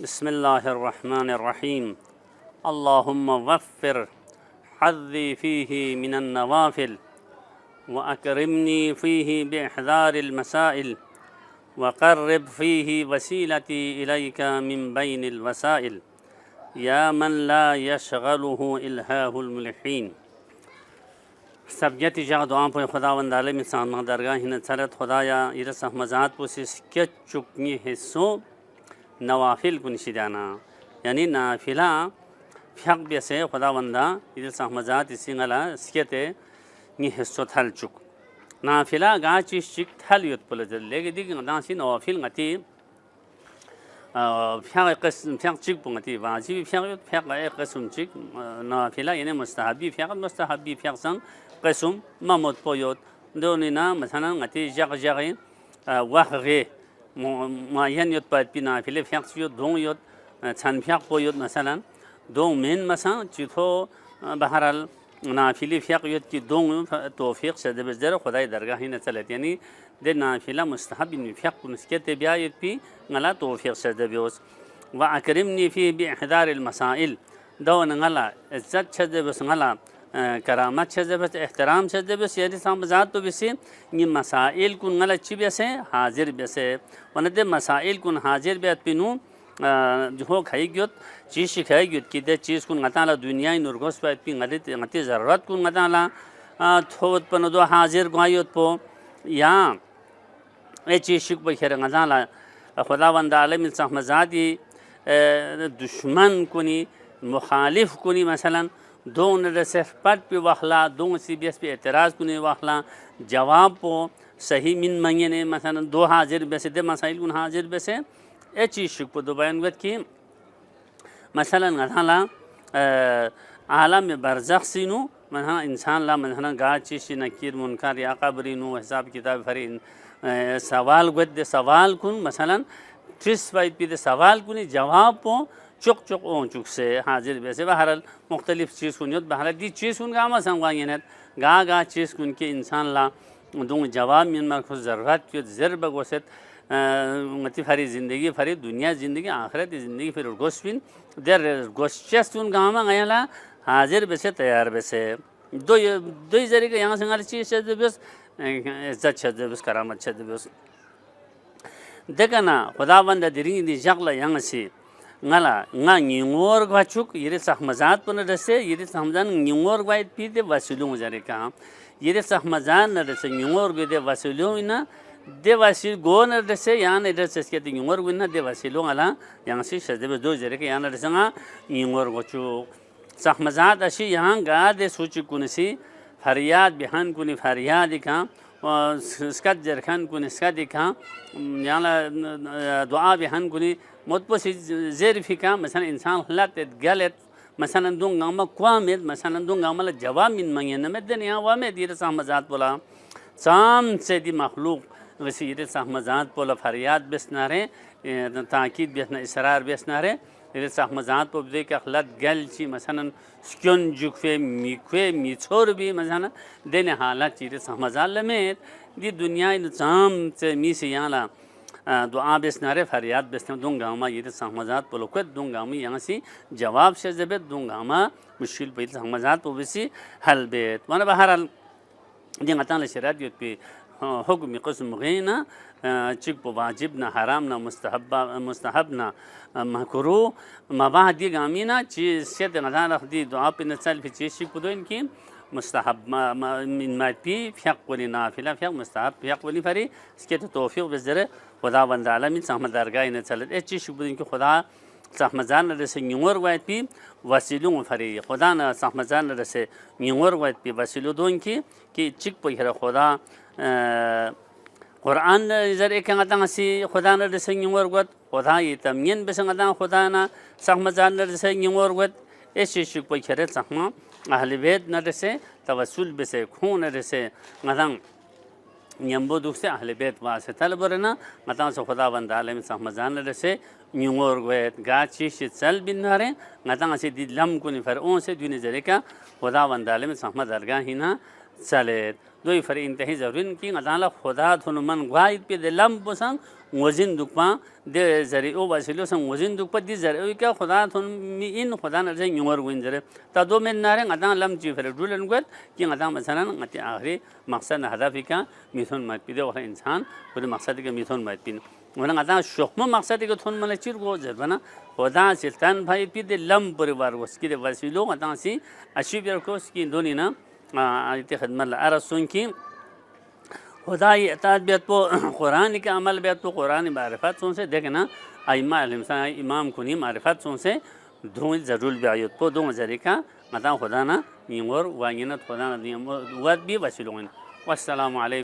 बिस्मिल्लाहिर्रहमानिर्रहीम। अल्लाहुम्मा वफ़्फ़िर हज़्ज़ी फ़ीही मिनन नवाफ़िल व अकरिमनी फ़ीही बिइहज़ारिल मसाइल व क़र्रिब फ़ीही वसीलती इलैका मिन बैनिल वसाइल या मन ला यशग़लुहु इल्हाहुल मुल्हीन। सब्यति जग दुआ पे खुदावंद आलम इंसान दरगाह हिन चलत खुदाया इरस अहमजात पुसिस के चुकनी हिस्सों नवाफिल कुनशिदाना यानी नाफिला फ्याक बेसे खुदावंदा इरस अहमजात इसिंगला स्केते नि हिस्सों थल चुक नाफिला गाची चिक थल युत पुलज लेगे दिग दासी नवाफिल गति फ्याक चिक पुंगती वाजिब फ्याक युत फ्याक एक कसम चिक नाफिला यानी मुस्तहबी फ्याक संग कसम ममोद पोयोत दोनिना मसना गति जग जगे वाहगे मायन युत पाइपी नाफिले फ्याक युत दोंग युत छन फ्याक पोयोत मसलन दोंग मेन मसा चिथो बहरल नाफिले फ्याक युत की दोंग तौफीक से दबजर खुदाई दरगाह ही न चलत यानी दे नाफिला मुस्तहब इन फ्याक कुनस्के तबिया युत पी गला तौफीक से दबियोस व अकरिमनी फी बिइहदारिल मसाइल दो नगला इज्जत से दबियोस गला करामत से जबस एहतराम से जबस यानी समझात तो बिसे ये मसाइल कुन गला ची बेसे हाजिर बेसे वनदे मसाइल कुन हाजिर बेत पिनु जो खाई गयोत चीज खाई गयोत कि दे चीज कुन गताला दुनिया नुरगोस पे पि गति जरूरत कुन गताला थोत पन दो हाजिर गायोत पो या ए चीज शिक बखेर गताला खुदावंद आलम समझाती दुश्मन कुनी मुखालिफ कुनी मसलन दोन रसे पट पे वखला दोन सी बी एस पे एतराज़ कुने वखला जवाब पो सही मिन मंगने मसलन दो हाजिर बेसे दे मसाइल कुन हाजिर बेसे ए चीज़ शुक दो बयान गत की मसलन गथाला आलम बरज़ख सिनु महा इंसान ला मसलन गा चीज़ नकीर मुनकर या कबरीनु हिसाब किताब फरी सवाल गत दे सवाल कुन मसलन ट्रिस वाइट पे दे सवाल कुनी जवाब पो चुक चुक ओं चुक से हाजिर बेसे बहरल मुख्तलिफ चीज़ कुनियत बहरल दी चीज़ कुन गामा संगायनत गा चीज़ कुन के इंसान ला दूँ जवाब मिन मरखुज ज़रूरत क्यों ज़रब गोसत मती फरी ज़िंदगी फरी दुनिया ज़िंदगी आखिरत ज़िंदगी फिर गोस्पिन देर गोश्चस कुन गामा गयाला हाजिर बेसे तैयार बेसे दो जरिए यहाँ संगाल चीज़ से बस इज्जत से बस करामत से बस देखना खुदावंद दिरिंग दी जगला यहाँ से ngala nga ngingor gwachuk yire sahmazat pun rese yire sahmazan ngingor gwait pide wasilung jare ka yire sahmazan na rese ngingor gde wasilung ina de wasil gon rese yan rese ske ngingor gwina de wasilung ala yang si shade do jare ka yan rese nga ngingor gwachuk sahmazat ashi yan ga de suchi kunisi faryad bihan kuni faryad ka skat jarkhan kuni skat ka yana dua bihan kuni متبوسي زيرفيكا مثلا إنسان خلات قالت مثلا دون غاما قوامد مثلا دون غاما الجواب من مغينا مدنيا وامد يرسا مزات بولا سام سيدي مخلوق وسي يرسا مزات بولا فرياد بسناره تاكيد بسنا إصرار بسناره يرسا مزات بو بديك خلات قال شي مثلا سكون جوكفي ميكوي ميچور بي مثلا دين حالات يرسا مزات لميت دي دنيا سام ميسي يالا दुआ बेसनारे फरियाद बेसना दूंगा मैं ये सहमजात पोलोकत दूंगा मैं यहाँ से जवाब से जब दूंगा मैं मुश्किल पे सहमजात तो वैसे हल बेत वाना बहरल ये गतान शरात युत पे हुक्म क़स्म गैना चिक पो वाजिब ना हराम ना मुस्तहब ना मकरू मबादी गामीना चीज़ से गतान रखदी दुआ पे नचल फिर चीज़ चिक पो दो इनकी मुस्तहब min madpi fiaq wali nafila fiaq mustahab fiaq wali fari इसके तो तौफीक बेजरे खुदावंद आलमीन सहमत दरगाह इन चलत ए चीज़ शुबुदिन के खुदा सहमजान रसे न्यूर वायत पी वसीलुं फरी खुदा न सहमजान रसे न्यूर वायत पी वसीलु दोन की चिक पहिरा खुदा कुरान जर एक अंगता सी खुदा न रसे न्यूर वायत खुदा ये तमियन बेसंगता खुदा न सहमजान रसे न्यूर वायत ए चीज़ शुब पहिरा सहमा अहल बैत न रसे तवसुल बेसे खून रसे गदंग यंबो दुख से अहल बैत वासे तलबरना गता से खुदावंद आलम सहमजान रसे न्यूर गैत गा चीज चल बिनारे गता से दी लम को निफर ओं से दुने जरे का खुदावंद आलम सहमद दरगाह हिना चले दोई फर इंतही जरूरी कि अदाला खुदा थुनमन गाइद पे दिलम पोसंग वजिन दुपा दे जरी ओ वसिलो संग वजिन दुपा दी जरे क्या खुदा थुन मी इन खुदा न जे न्योर विन जरे ता दो में नारे अदा लम जी फर दुलन गत कि अदा मसलन अति आखिरी मकसद हदफ का मिथुन मत पिदे और इंसान पूरे मकसद के मिथुन मत पिन वरन अदा शोखम मकसद के थुन मन चिर गो जरबना खुदा सुल्तान भाई पिदे लम परिवार उसकी वसिलो अदा सी अशिबिर को उसकी दोनी ना आयत खदमत अरसुन की खुदाई अताद बेत को कुरान के अमल बेत को कुरान मारिफत से देखना आइमा इमाम कुनी मारिफत से धों जरूर ब्यायत को दो जरिका मता खुदा ना निमोर वागिनत खुदा ना निमोर वद भी वसिलोन वस्सलामु अलैकुम।